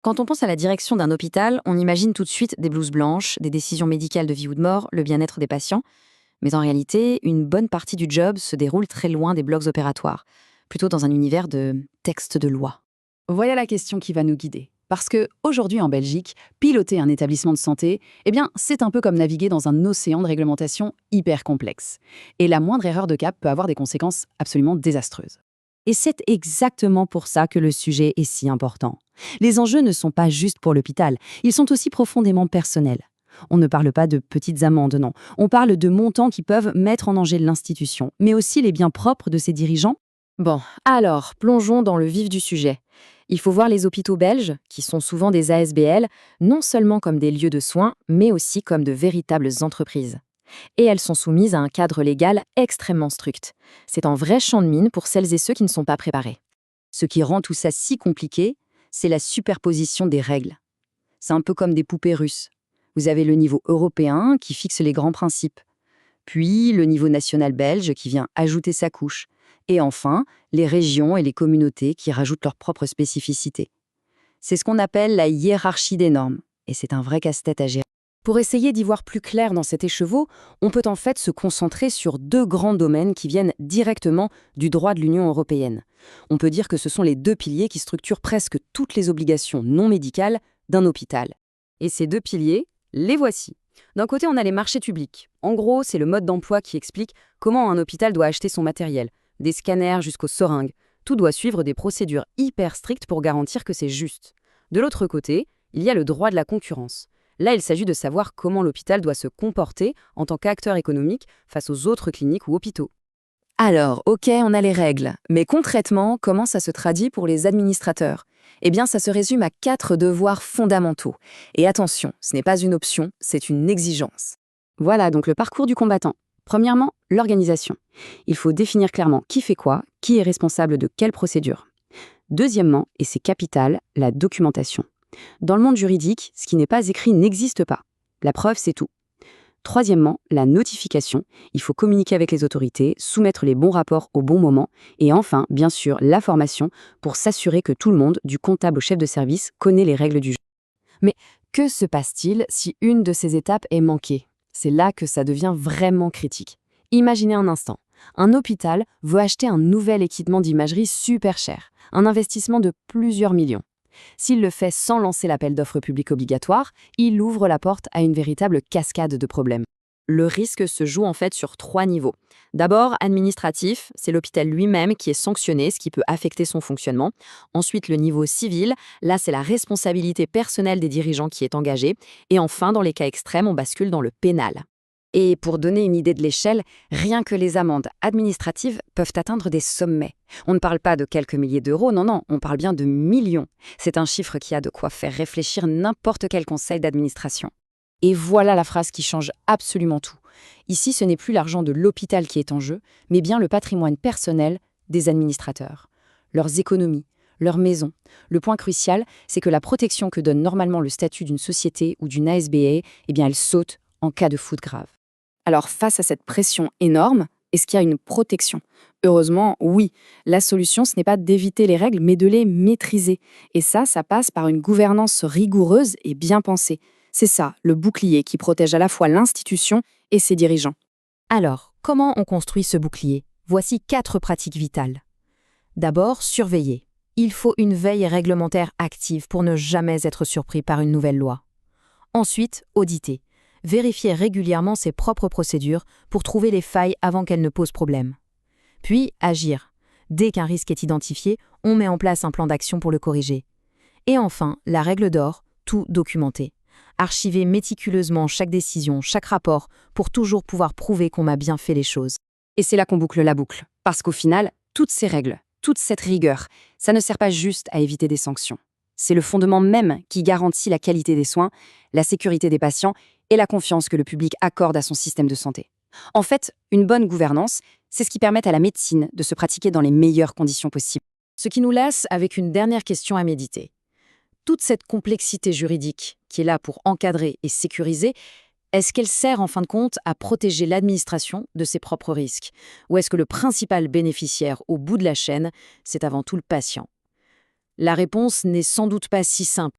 Quand on pense à la direction d'un hôpital, on imagine tout de suite des blouses blanches, des décisions médicales de vie ou de mort, le bien-être des patients. Mais en réalité, une bonne partie du job se déroule très loin des blocs opératoires, plutôt dans un univers de textes de loi. Voilà la question qui va nous guider. Parce que aujourd'hui en Belgique, piloter un établissement de santé, c'est un peu comme naviguer dans un océan de réglementation hyper complexe. Et la moindre erreur de cap peut avoir des conséquences absolument désastreuses. Et c'est exactement pour ça que le sujet est si important. Les enjeux ne sont pas juste pour l'hôpital, ils sont aussi profondément personnels. On ne parle pas de petites amendes, non. On parle de montants qui peuvent mettre en danger l'institution, mais aussi les biens propres de ses dirigeants. Bon, alors, plongeons dans le vif du sujet. Il faut voir les hôpitaux belges, qui sont souvent des ASBL, non seulement comme des lieux de soins, mais aussi comme de véritables entreprises. Et elles sont soumises à un cadre légal extrêmement strict. C'est un vrai champ de mine pour celles et ceux qui ne sont pas préparés. Ce qui rend tout ça si compliqué, c'est la superposition des règles. C'est un peu comme des poupées russes. Vous avez le niveau européen qui fixe les grands principes, puis le niveau national belge qui vient ajouter sa couche, et enfin les régions et les communautés qui rajoutent leurs propres spécificités. C'est ce qu'on appelle la hiérarchie des normes, et c'est un vrai casse-tête à gérer. Pour essayer d'y voir plus clair dans cet écheveau, on peut en fait se concentrer sur deux grands domaines qui viennent directement du droit de l'Union européenne. On peut dire que ce sont les deux piliers qui structurent presque toutes les obligations non médicales d'un hôpital. Et ces deux piliers, les voici. D'un côté, on a les marchés publics. En gros, c'est le mode d'emploi qui explique comment un hôpital doit acheter son matériel, des scanners jusqu'aux seringues. Tout doit suivre des procédures hyper strictes pour garantir que c'est juste. De l'autre côté, il y a le droit de la concurrence. Là, il s'agit de savoir comment l'hôpital doit se comporter en tant qu'acteur économique face aux autres cliniques ou hôpitaux. Alors, ok, on a les règles, mais concrètement, comment ça se traduit pour les administrateurs? Eh bien, ça se résume à 4 devoirs fondamentaux. Et attention, ce n'est pas une option, c'est une exigence. Voilà donc le parcours du combattant. Premièrement, l'organisation. Il faut définir clairement qui fait quoi, qui est responsable de quelle procédure. Deuxièmement, et c'est capital, la documentation. Dans le monde juridique, ce qui n'est pas écrit n'existe pas. La preuve, c'est tout. Troisièmement, la notification. Il faut communiquer avec les autorités, soumettre les bons rapports au bon moment. Et enfin, bien sûr, la formation pour s'assurer que tout le monde, du comptable au chef de service, connaît les règles du jeu. Mais que se passe-t-il si une de ces étapes est manquée? C'est là que ça devient vraiment critique. Imaginez un instant. Un hôpital veut acheter un nouvel équipement d'imagerie super cher, un investissement de plusieurs millions. S'il le fait sans lancer l'appel d'offres public obligatoire, il ouvre la porte à une véritable cascade de problèmes. Le risque se joue en fait sur 3 niveaux. D'abord, administratif, c'est l'hôpital lui-même qui est sanctionné, ce qui peut affecter son fonctionnement. Ensuite, le niveau civil, là c'est la responsabilité personnelle des dirigeants qui est engagée. Et enfin, dans les cas extrêmes, on bascule dans le pénal. Et pour donner une idée de l'échelle, rien que les amendes administratives peuvent atteindre des sommets. On ne parle pas de quelques milliers d'euros, non, on parle bien de millions. C'est un chiffre qui a de quoi faire réfléchir n'importe quel conseil d'administration. Et voilà la phrase qui change absolument tout. Ici, ce n'est plus l'argent de l'hôpital qui est en jeu, mais bien le patrimoine personnel des administrateurs. Leurs économies, leurs maisons. Le point crucial, c'est que la protection que donne normalement le statut d'une société ou d'une ASBA, elle saute en cas de faute grave. Alors, face à cette pression énorme, est-ce qu'il y a une protection? Heureusement, oui. La solution, ce n'est pas d'éviter les règles, mais de les maîtriser. Et ça passe par une gouvernance rigoureuse et bien pensée. C'est ça, le bouclier qui protège à la fois l'institution et ses dirigeants. Alors, comment on construit ce bouclier? Voici 4 pratiques vitales. D'abord, surveiller. Il faut une veille réglementaire active pour ne jamais être surpris par une nouvelle loi. Ensuite, auditer. Vérifier régulièrement ses propres procédures pour trouver les failles avant qu'elles ne posent problème. Puis, agir. Dès qu'un risque est identifié, on met en place un plan d'action pour le corriger. Et enfin, la règle d'or, tout documenter. Archiver méticuleusement chaque décision, chaque rapport, pour toujours pouvoir prouver qu'on a bien fait les choses. Et c'est là qu'on boucle la boucle. Parce qu'au final, toutes ces règles, toute cette rigueur, ça ne sert pas juste à éviter des sanctions. C'est le fondement même qui garantit la qualité des soins, la sécurité des patients et la confiance que le public accorde à son système de santé. En fait, une bonne gouvernance, c'est ce qui permet à la médecine de se pratiquer dans les meilleures conditions possibles. Ce qui nous laisse avec une dernière question à méditer. Toute cette complexité juridique qui est là pour encadrer et sécuriser, est-ce qu'elle sert en fin de compte à protéger l'administration de ses propres risques? Ou est-ce que le principal bénéficiaire au bout de la chaîne, c'est avant tout le patient? La réponse n'est sans doute pas si simple.